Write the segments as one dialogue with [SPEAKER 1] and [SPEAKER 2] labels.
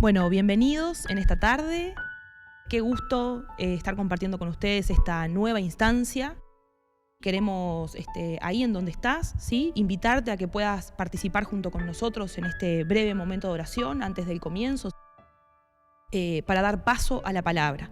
[SPEAKER 1] Bueno, bienvenidos en esta tarde. Qué gusto estar compartiendo con ustedes esta nueva instancia. Queremos, ahí en donde estás, ¿sí?, invitarte a que puedas participar junto con nosotros en este breve momento de oración antes del comienzo, para dar paso a la palabra.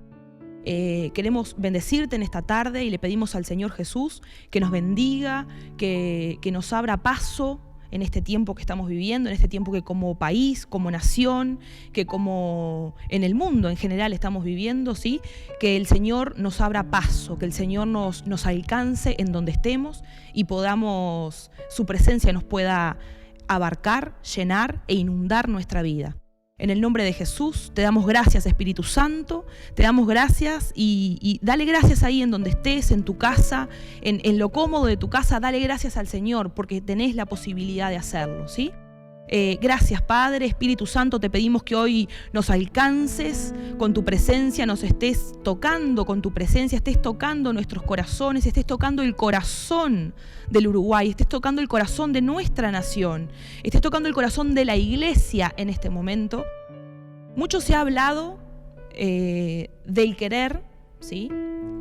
[SPEAKER 1] Queremos bendecirte en esta tarde y le pedimos al Señor Jesús que nos bendiga, que nos abra paso en este tiempo que estamos viviendo, en este tiempo que como país, como nación, que como en el mundo en general estamos viviendo, ¿sí?, que el Señor nos abra paso, que el Señor nos alcance en donde estemos y podamos, su presencia nos pueda abarcar, llenar e inundar nuestra vida. En el nombre de Jesús, te damos gracias, Espíritu Santo, te damos gracias y dale gracias ahí en donde estés, en tu casa, en lo cómodo de tu casa, dale gracias al Señor porque tenés la posibilidad de hacerlo, ¿sí? Gracias, Padre, Espíritu Santo, te pedimos que hoy nos alcances con tu presencia, nos estés tocando con tu presencia, estés tocando nuestros corazones, estés tocando el corazón del Uruguay, estés tocando el corazón de nuestra nación, estés tocando el corazón de la iglesia en este momento. Mucho se ha hablado del querer, ¿sí?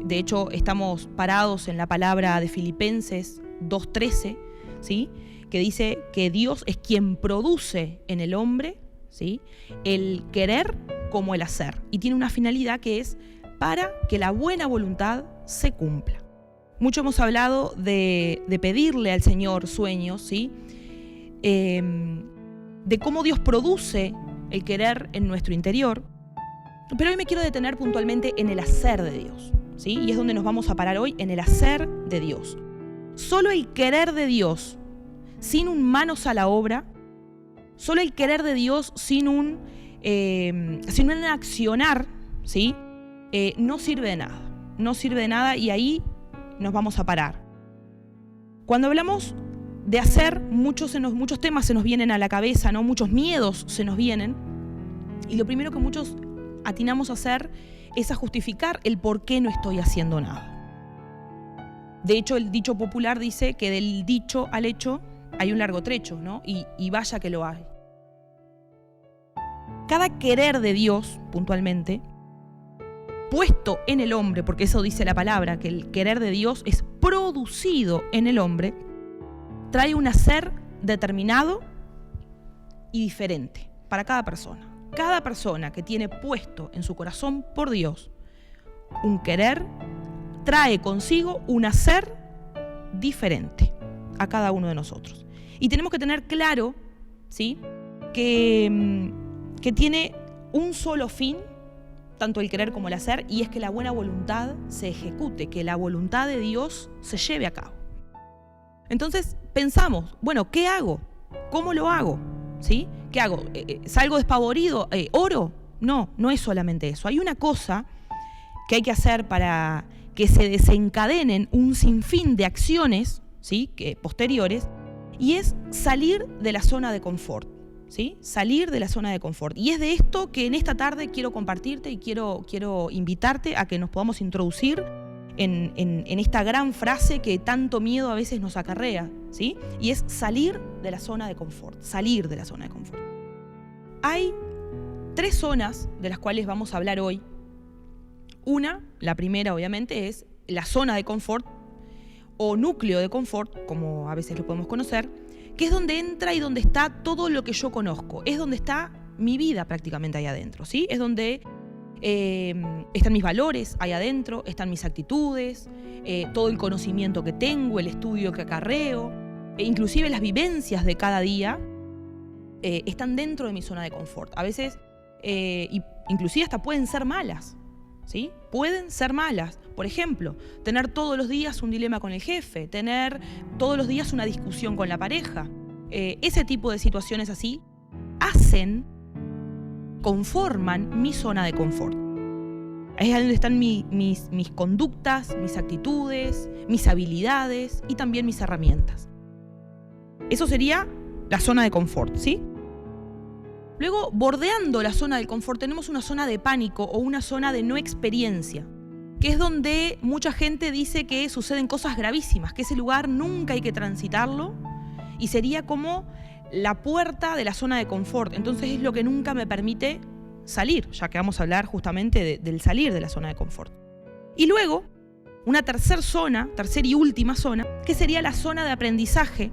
[SPEAKER 1] De hecho, estamos parados en la palabra de Filipenses 2:13, ¿sí?, que dice que Dios es quien produce en el hombre, ¿sí?, el querer como el hacer. Y tiene una finalidad que es para que la buena voluntad se cumpla. Mucho hemos hablado de pedirle al Señor sueños, ¿sí?, de cómo Dios produce el querer en nuestro interior. Pero hoy me quiero detener puntualmente en el hacer de Dios, ¿sí? Y es donde nos vamos a parar hoy, en el hacer de Dios. Solo el querer de Dios sin un manos a la obra, solo el querer de Dios sin un accionar, ¿sí?, no sirve de nada. No sirve de nada y ahí nos vamos a parar. Cuando hablamos de hacer, muchos temas se nos vienen a la cabeza, ¿no? Muchos miedos se nos vienen. Y lo primero que muchos atinamos a hacer es a justificar el por qué no estoy haciendo nada. De hecho, el dicho popular dice que del dicho al hecho hay un largo trecho, ¿no? Y vaya que lo hay. Cada querer de Dios, puntualmente, puesto en el hombre, porque eso dice la palabra, que el querer de Dios es producido en el hombre, trae un hacer determinado y diferente para cada persona. Cada persona que tiene puesto en su corazón por Dios un querer, trae consigo un hacer diferente a cada uno de nosotros. Y tenemos que tener claro, ¿sí?, que tiene un solo fin, tanto el querer como el hacer, y es que la buena voluntad se ejecute, que la voluntad de Dios se lleve a cabo. Entonces pensamos, bueno, ¿qué hago? ¿Cómo lo hago? ¿Sí? ¿Qué hago? ¿Salgo despavorido? ¿Oro? No, no es solamente eso. Hay una cosa que hay que hacer para que se desencadenen un sinfín de acciones, ¿sí?, posteriores, y es salir de la zona de confort, ¿sí? Salir de la zona de confort. Y es de esto que en esta tarde quiero compartirte y quiero invitarte a que nos podamos introducir en esta gran frase que tanto miedo a veces nos acarrea, ¿sí? Y es salir de la zona de confort, salir de la zona de confort. Hay 3 zonas de las cuales vamos a hablar hoy. La primera obviamente es la zona de confort o núcleo de confort, como a veces lo podemos conocer, que es donde entra y donde está todo lo que yo conozco, es donde está mi vida prácticamente ahí adentro, ¿sí? Es donde están mis valores ahí adentro, están mis actitudes, todo el conocimiento que tengo, el estudio que acarreo, inclusive las vivencias de cada día están dentro de mi zona de confort. A veces, inclusive hasta pueden ser malas, ¿sí? Pueden ser malas. Por ejemplo, tener todos los días un dilema con el jefe, tener todos los días una discusión con la pareja. Ese tipo de situaciones así conforman mi zona de confort. Ahí es donde están mis conductas, mis actitudes, mis habilidades y también mis herramientas. Eso sería la zona de confort, ¿sí? Luego, bordeando la zona del confort, tenemos una zona de pánico o una zona de no experiencia, que es donde mucha gente dice que suceden cosas gravísimas, que ese lugar nunca hay que transitarlo y sería como la puerta de la zona de confort. Entonces es lo que nunca me permite salir, ya que vamos a hablar justamente del salir de la zona de confort. Y luego, una tercera y última zona, que sería la zona de aprendizaje,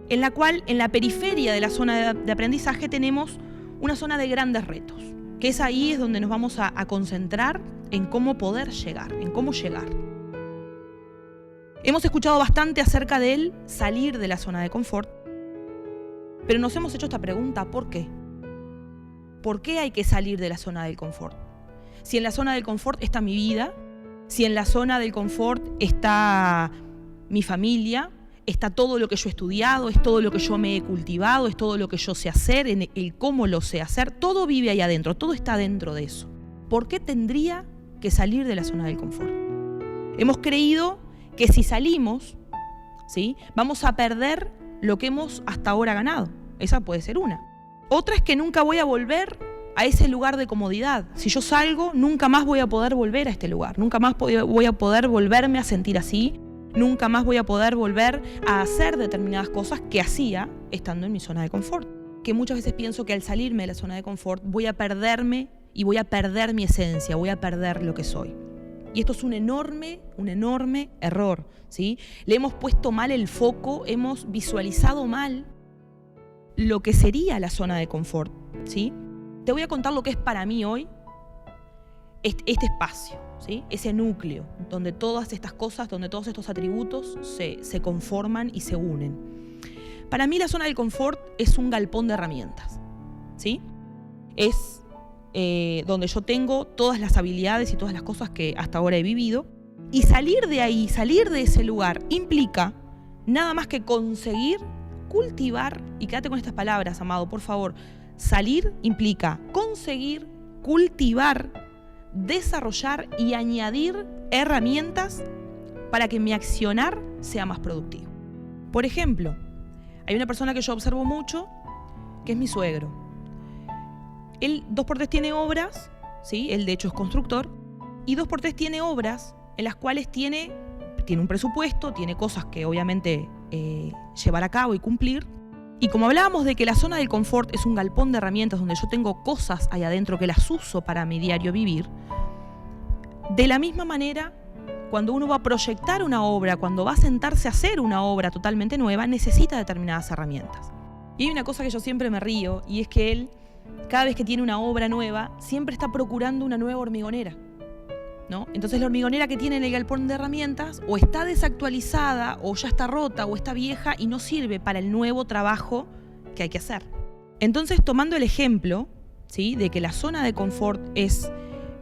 [SPEAKER 1] en la cual en la periferia de la zona de aprendizaje tenemos una zona de grandes retos, que es ahí es donde nos vamos a concentrar en cómo poder llegar, en cómo llegar. Hemos escuchado bastante acerca del salir de la zona de confort, pero nos hemos hecho esta pregunta, ¿por qué? ¿Por qué hay que salir de la zona del confort? Si en la zona del confort está mi vida, si en la zona del confort está mi familia, está todo lo que yo he estudiado, es todo lo que yo me he cultivado, es todo lo que yo sé hacer, en el cómo lo sé hacer, todo vive ahí adentro, todo está dentro de eso. ¿Por qué tendría que salir de la zona del confort? Hemos creído que si salimos, ¿sí?, vamos a perder lo que hemos hasta ahora ganado. Esa puede ser una. Otra es que nunca voy a volver a ese lugar de comodidad. Si yo salgo, nunca más voy a poder volver a este lugar. Nunca más voy a poder volverme a sentir así. Nunca más voy a poder volver a hacer determinadas cosas que hacía estando en mi zona de confort. Que muchas veces pienso que al salirme de la zona de confort voy a perderme y voy a perder mi esencia, voy a perder lo que soy. Y esto es un enorme error, ¿sí? Le hemos puesto mal el foco, hemos visualizado mal lo que sería la zona de confort, ¿sí? Te voy a contar lo que es para mí hoy este espacio, ¿sí? Ese núcleo donde todas estas cosas, donde todos estos atributos se conforman y se unen. Para mí la zona del confort es un galpón de herramientas, ¿sí? Es donde yo tengo todas las habilidades y todas las cosas que hasta ahora he vivido. Y salir de ahí, salir de ese lugar, implica nada más que conseguir cultivar, y quédate con estas palabras, amado, por favor. Salir implica conseguir, cultivar, desarrollar y añadir herramientas para que mi accionar sea más productivo. Por ejemplo, hay una persona que yo observo mucho, que es mi suegro. Él 2x3 tiene obras, ¿sí? Él de hecho es constructor, y 2x3 tiene obras en las cuales tiene un presupuesto, tiene cosas que obviamente llevar a cabo y cumplir. Y como hablábamos de que la zona del confort es un galpón de herramientas donde yo tengo cosas ahí adentro que las uso para mi diario vivir, de la misma manera, cuando uno va a proyectar una obra, cuando va a sentarse a hacer una obra totalmente nueva, necesita determinadas herramientas. Y hay una cosa que yo siempre me río, y es que él, cada vez que tiene una obra nueva, siempre está procurando una nueva hormigonera, ¿no? Entonces la hormigonera que tiene en el galpón de herramientas o está desactualizada, o ya está rota, o está vieja y no sirve para el nuevo trabajo que hay que hacer. Entonces, tomando el ejemplo, ¿sí?, de que la zona de confort es,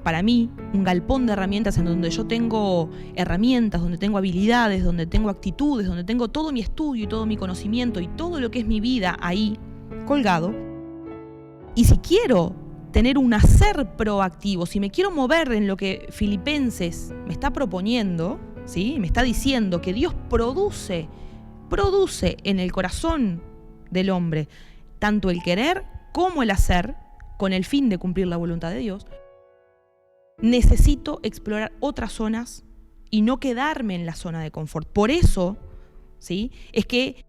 [SPEAKER 1] para mí, un galpón de herramientas en donde yo tengo herramientas, donde tengo habilidades, donde tengo actitudes, donde tengo todo mi estudio y todo mi conocimiento y todo lo que es mi vida ahí colgado. Y si quiero tener un hacer proactivo, si me quiero mover en lo que Filipenses me está proponiendo, ¿sí?, me está diciendo que Dios produce en el corazón del hombre tanto el querer como el hacer, con el fin de cumplir la voluntad de Dios, necesito explorar otras zonas y no quedarme en la zona de confort. Por eso, ¿sí?, es que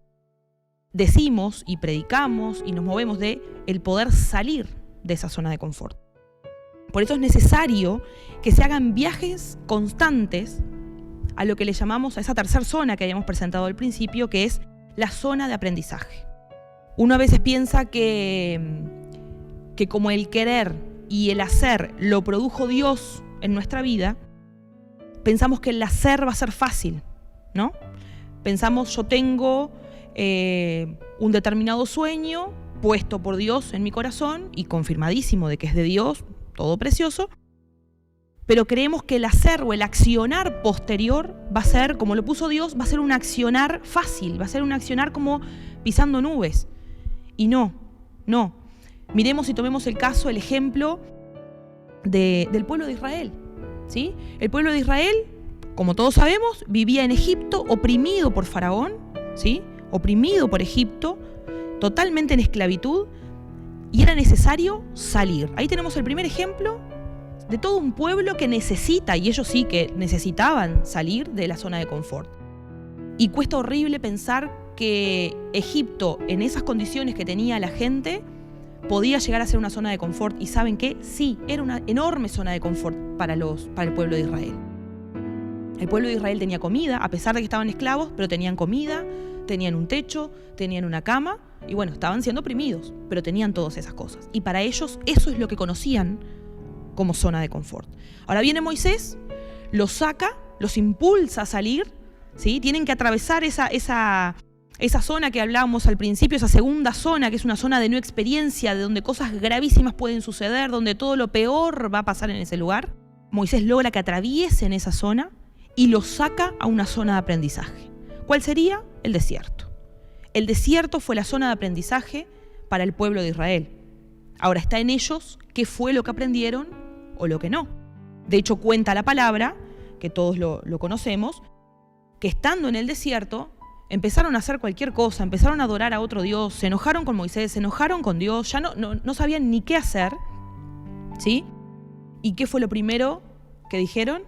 [SPEAKER 1] decimos y predicamos y nos movemos de el poder salir de esa zona de confort. Por eso es necesario que se hagan viajes constantes a lo que le llamamos a esa tercera zona que habíamos presentado al principio, que es la zona de aprendizaje. Uno a veces piensa que como el querer y el hacer lo produjo Dios en nuestra vida, pensamos que el hacer va a ser fácil, ¿no? Pensamos, yo tengo un determinado sueño puesto por Dios en mi corazón y confirmadísimo de que es de Dios, todo precioso, pero creemos que el hacer o el accionar posterior va a ser, como lo puso Dios, va a ser un accionar fácil, va a ser un accionar como pisando nubes. Y no. Miremos y tomemos el caso, el ejemplo del pueblo de Israel, ¿sí? El pueblo de Israel, como todos sabemos, vivía en Egipto, oprimido por Faraón, ¿sí?, oprimido por Egipto, totalmente en esclavitud, y era necesario salir. Ahí tenemos el primer ejemplo de todo un pueblo que necesita, y ellos sí que necesitaban salir de la zona de confort. Y cuesta horrible pensar que Egipto, en esas condiciones que tenía la gente, podía llegar a ser una zona de confort. ¿Y saben qué? Sí, era una enorme zona de confort para el pueblo de Israel. El pueblo de Israel tenía comida, a pesar de que estaban esclavos, pero tenían comida, tenían un techo, tenían una cama, y bueno, estaban siendo oprimidos, pero tenían todas esas cosas. Y para ellos eso es lo que conocían como zona de confort. Ahora viene Moisés, los saca, los impulsa a salir, ¿sí? Tienen que atravesar esa zona que hablábamos al principio, esa segunda zona, que es una zona de no experiencia, de donde cosas gravísimas pueden suceder, donde todo lo peor va a pasar en ese lugar. Moisés logra que atraviesen esa zona y los saca a una zona de aprendizaje. ¿Cuál sería? El desierto. El desierto fue la zona de aprendizaje para el pueblo de Israel. Ahora está en ellos qué fue lo que aprendieron o lo que no. De hecho, cuenta la palabra, que todos lo conocemos, que estando en el desierto empezaron a hacer cualquier cosa, empezaron a adorar a otro Dios, se enojaron con Moisés, se enojaron con Dios, ya no sabían ni qué hacer, ¿sí? ¿Y qué fue lo primero que dijeron?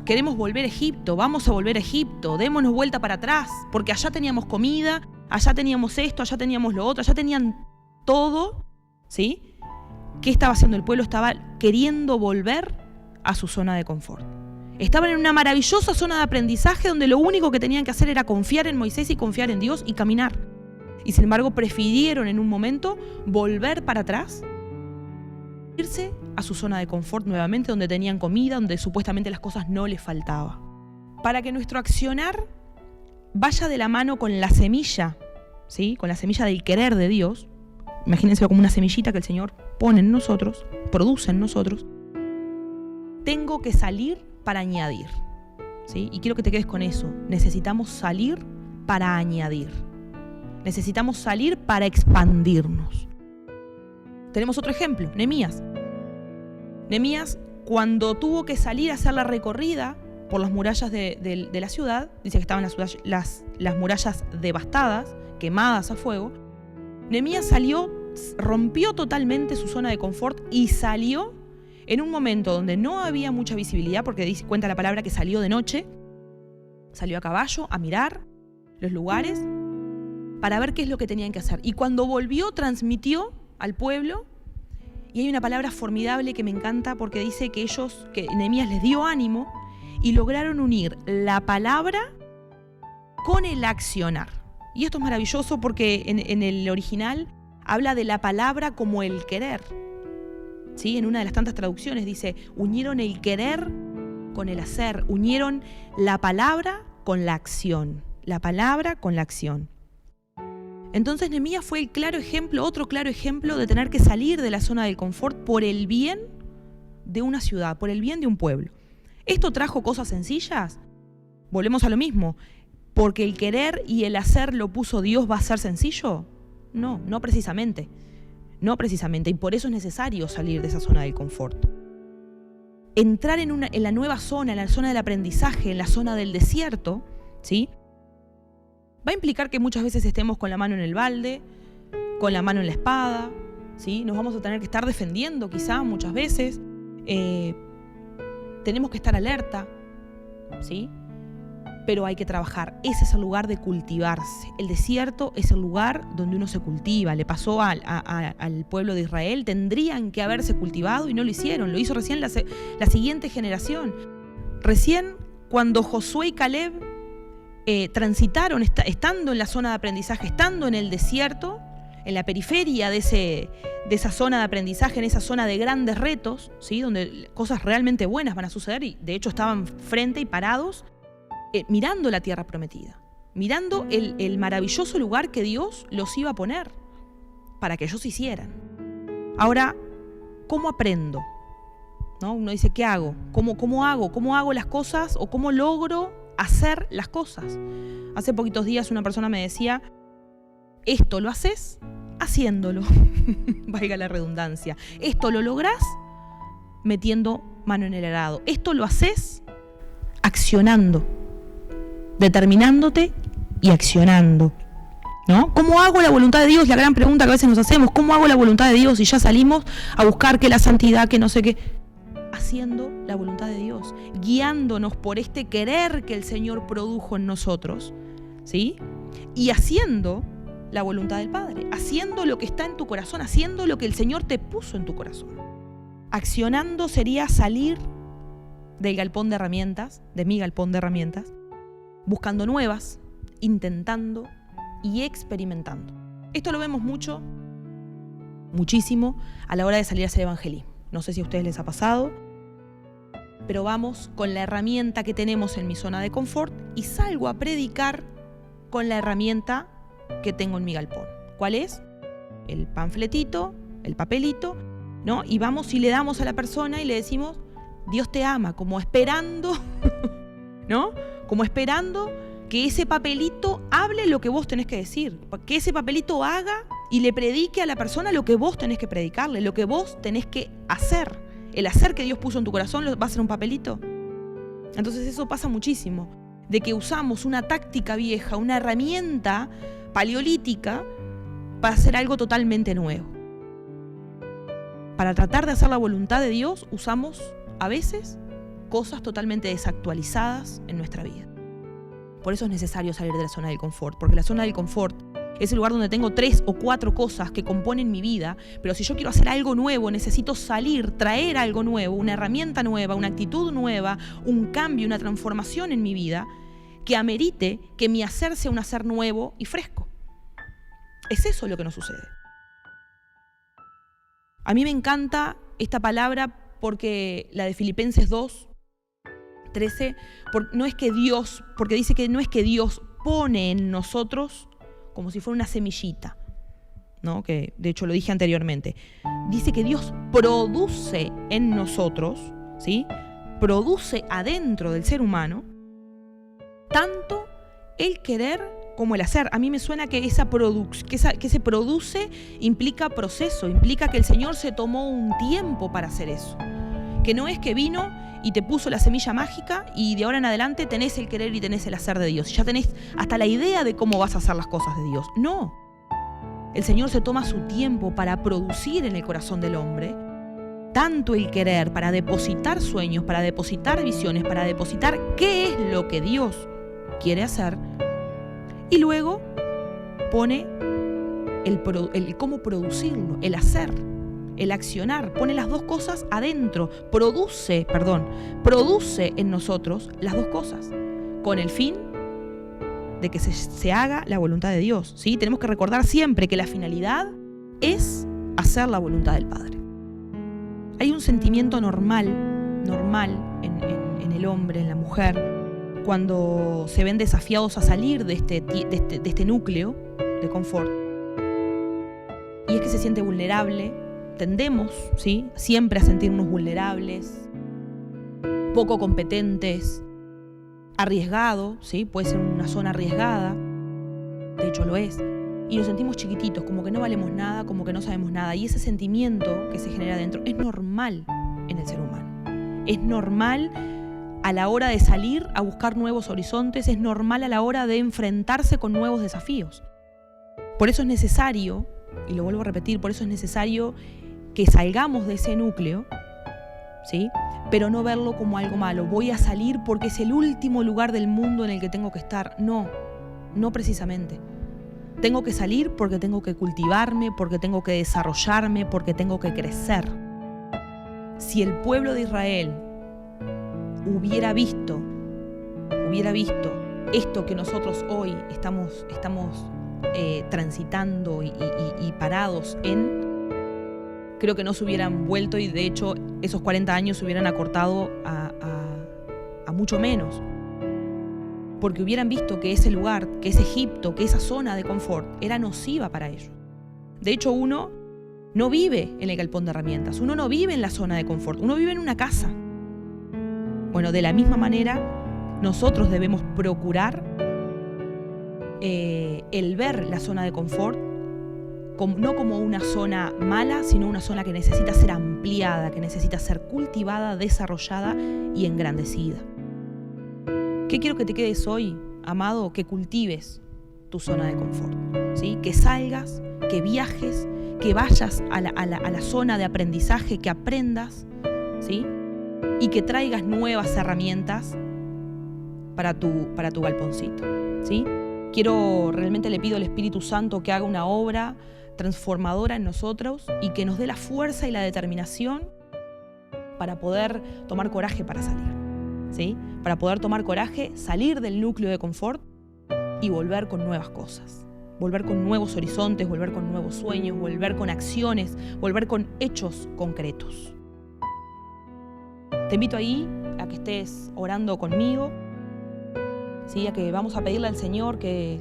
[SPEAKER 1] Queremos volver a Egipto, vamos a volver a Egipto, démonos vuelta para atrás, porque allá teníamos comida, allá teníamos esto, allá teníamos lo otro, allá tenían todo, ¿sí? ¿Qué estaba haciendo el pueblo? Estaba queriendo volver a su zona de confort. Estaban en una maravillosa zona de aprendizaje donde lo único que tenían que hacer era confiar en Moisés y confiar en Dios y caminar. Y sin embargo prefirieron en un momento volver para atrás, irse a su zona de confort nuevamente, donde tenían comida, donde supuestamente las cosas no les faltaban. Para que nuestro accionar vaya de la mano con la semilla, ¿sí? Con la semilla del querer de Dios, imagínense como una semillita que el Señor pone en nosotros, produce en nosotros, tengo que salir para añadir, ¿sí? Y quiero que te quedes con eso. Necesitamos salir para añadir. Necesitamos salir para expandirnos. Tenemos otro ejemplo, Nehemías. Nehemías, cuando tuvo que salir a hacer la recorrida por las murallas de la ciudad, dice que estaban las murallas devastadas, quemadas a fuego, Nehemías salió, rompió totalmente su zona de confort y salió en un momento donde no había mucha visibilidad, porque cuenta la palabra que salió de noche, salió a caballo a mirar los lugares para ver qué es lo que tenían que hacer. Y cuando volvió, transmitió al pueblo, y hay una palabra formidable que me encanta porque dice que Nehemías les dio ánimo y lograron unir la palabra con el accionar. Y esto es maravilloso porque en el original habla de la palabra como el querer. ¿Sí? En una de las tantas traducciones dice, unieron el querer con el hacer, unieron la palabra con la acción, la palabra con la acción. Entonces Nehemías fue el claro ejemplo, otro claro ejemplo de tener que salir de la zona del confort por el bien de una ciudad, por el bien de un pueblo. ¿Esto trajo cosas sencillas? Volvemos a lo mismo. ¿Porque el querer y el hacer lo puso Dios va a ser sencillo? No precisamente. No precisamente, y por eso es necesario salir de esa zona del confort. Entrar en la nueva zona, en la zona del aprendizaje, en la zona del desierto, ¿sí? Va a implicar que muchas veces estemos con la mano en el balde, con la mano en la espada, ¿sí? Nos vamos a tener que estar defendiendo quizá muchas veces. Tenemos que estar alerta, ¿sí? Pero hay que trabajar. Ese es el lugar de cultivarse. El desierto es el lugar donde uno se cultiva. Le pasó al pueblo de Israel. Tendrían que haberse cultivado y no lo hicieron. Lo hizo recién la siguiente generación. Recién cuando Josué y Caleb transitaron, estando en la zona de aprendizaje, estando en el desierto, en la periferia de esa zona de aprendizaje, en esa zona de grandes retos, ¿sí? Donde cosas realmente buenas van a suceder, y de hecho estaban frente y parados, mirando la tierra prometida, mirando el maravilloso lugar que Dios los iba a poner para que ellos hicieran. Ahora, ¿cómo aprendo? ¿No? Uno dice, ¿qué hago? ¿Cómo hago? ¿Cómo hago las cosas? ¿O cómo logro hacer las cosas? Hace poquitos días una persona me decía, esto lo haces haciéndolo, valga la redundancia. Esto lo lográs metiendo mano en el arado. Esto lo haces accionando, determinándote y accionando, ¿no? ¿Cómo hago la voluntad de Dios? La gran pregunta que a veces nos hacemos, ¿cómo hago la voluntad de Dios? Y ya salimos a buscar que la santidad, que no sé qué. Haciendo la voluntad de Dios, guiándonos por este querer que el Señor produjo en nosotros, ¿sí? Y haciendo la voluntad del Padre, haciendo lo que está en tu corazón, haciendo lo que el Señor te puso en tu corazón. Accionando sería salir del galpón de herramientas, de mi galpón de herramientas, buscando nuevas, intentando y experimentando. Esto lo vemos muchísimo a la hora de salir a hacer evangelismo. No sé si a ustedes les ha pasado, pero vamos con la herramienta que tenemos en mi zona de confort y salgo a predicar con la herramienta que tengo en mi galpón. ¿Cuál es? El panfletito, el papelito, ¿no? Y vamos y le damos a la persona y le decimos, Dios te ama, como esperando, ¿no? Como esperando que ese papelito hable lo que vos tenés que decir, que ese papelito haga y le predique a la persona lo que vos tenés que predicarle, lo que vos tenés que hacer. El hacer que Dios puso en tu corazón va a ser un papelito. Entonces eso pasa muchísimo, de que usamos una táctica vieja, una herramienta paleolítica para hacer algo totalmente nuevo. Para tratar de hacer la voluntad de Dios usamos a veces cosas totalmente desactualizadas en nuestra vida. Por eso es necesario salir de la zona del confort, porque la zona del confort es el lugar donde tengo 3 o 4 cosas que componen mi vida, pero si yo quiero hacer algo nuevo, necesito salir, traer algo nuevo, una herramienta nueva, una actitud nueva, un cambio, una transformación en mi vida que amerite que mi hacer sea un hacer nuevo y fresco. Es eso lo que nos sucede. A mí me encanta esta palabra porque la de Filipenses 2:13, no es que Dios, porque dice que no es que Dios pone en nosotros como si fuera una semillita, ¿no? Que de hecho lo dije anteriormente. Dice que Dios produce en nosotros, ¿sí? Produce adentro del ser humano tanto el querer como el hacer. A mí me suena que que se produce implica proceso, implica que el Señor se tomó un tiempo para hacer eso. Que no es que vino y te puso la semilla mágica y de ahora en adelante tenés el querer y tenés el hacer de Dios. Ya tenés hasta la idea de cómo vas a hacer las cosas de Dios. No. El Señor se toma su tiempo para producir en el corazón del hombre tanto el querer, para depositar sueños, para depositar visiones, para depositar qué es lo que Dios quiere hacer, y luego pone el cómo producirlo, el hacer, el accionar, pone las dos cosas adentro, produce en nosotros las dos cosas, con el fin de que se haga la voluntad de Dios, ¿sí? Tenemos que recordar siempre que la finalidad es hacer la voluntad del Padre. Hay un sentimiento normal en el hombre, en la mujer, cuando se ven desafiados a salir de este núcleo de confort. Y es que se siente vulnerable. Tendemos, ¿sí?, siempre a sentirnos vulnerables, poco competentes, arriesgado, ¿sí? Puede ser una zona arriesgada, de hecho lo es. Y nos sentimos chiquititos, como que no valemos nada, como que no sabemos nada. Y ese sentimiento que se genera dentro es normal en el ser humano. Es normal a la hora de salir a buscar nuevos horizontes, es normal a la hora de enfrentarse con nuevos desafíos. Por eso es necesario, y lo vuelvo a repetir, por eso es necesario que salgamos de ese núcleo, ¿sí? Pero no verlo como algo malo. Voy a salir porque es el último lugar del mundo en el que tengo que estar. No precisamente. Tengo que salir porque tengo que cultivarme, porque tengo que desarrollarme, porque tengo que crecer. Si el pueblo de Israel hubiera visto esto que nosotros hoy estamos transitando y parados en, creo que no se hubieran vuelto, y de hecho esos 40 años se hubieran acortado a mucho menos. Porque hubieran visto que ese lugar, que ese Egipto, que esa zona de confort era nociva para ellos. De hecho, uno no vive en el galpón de herramientas, uno no vive en la zona de confort, uno vive en una casa. Bueno, de la misma manera, nosotros debemos procurar el ver la zona de confort no como una zona mala, sino una zona que necesita ser ampliada, que necesita ser cultivada, desarrollada y engrandecida. ¿Qué quiero que te quedes hoy, amado? Que cultives tu zona de confort, ¿sí? Que salgas, que viajes, que vayas a la zona de aprendizaje, que aprendas, ¿sí? Y que traigas nuevas herramientas para tu galponcito, ¿sí? Realmente le pido al Espíritu Santo que haga una obra transformadora en nosotros y que nos dé la fuerza y la determinación para poder tomar coraje para salir, ¿sí? Para poder tomar coraje, salir del núcleo de confort y volver con nuevas cosas, volver con nuevos horizontes, volver con nuevos sueños, volver con acciones, volver con hechos concretos. Te invito ahí a que estés orando conmigo, ¿sí? A que vamos a pedirle al Señor que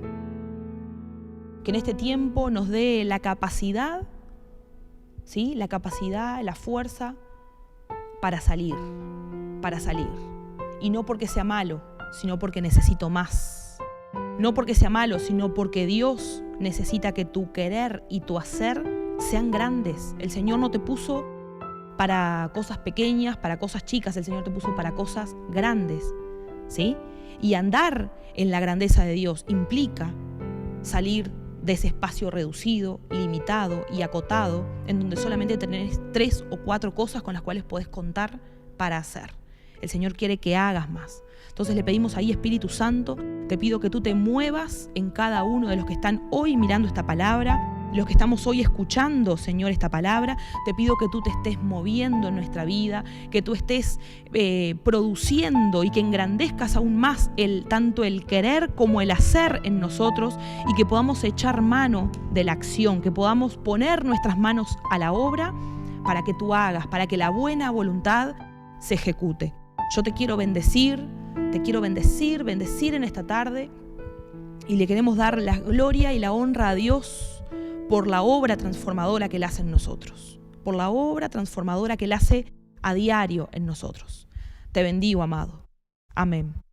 [SPEAKER 1] en este tiempo nos dé la capacidad, ¿sí? La capacidad, la fuerza para salir. Y no porque sea malo, sino porque necesito más. No porque sea malo, sino porque Dios necesita que tu querer y tu hacer sean grandes. El Señor no te puso para cosas pequeñas, para cosas chicas, el Señor te puso para cosas grandes, ¿sí? Y andar en la grandeza de Dios implica salir de ese espacio reducido, limitado y acotado, en donde solamente tenés 3 o 4 cosas con las cuales podés contar para hacer. El Señor quiere que hagas más. Entonces le pedimos ahí, Espíritu Santo, te pido que tú te muevas en cada uno de los que están hoy mirando esta palabra, los que estamos hoy escuchando, Señor, esta palabra. Te pido que tú te estés moviendo en nuestra vida, que tú estés produciendo y que engrandezcas aún más tanto el querer como el hacer en nosotros, y que podamos echar mano de la acción, que podamos poner nuestras manos a la obra para que tú hagas, para que la buena voluntad se ejecute. Yo te quiero bendecir en esta tarde, y le queremos dar la gloria y la honra a Dios por la obra transformadora que Él hace en nosotros, por la obra transformadora que Él hace a diario en nosotros. Te bendigo, amado. Amén.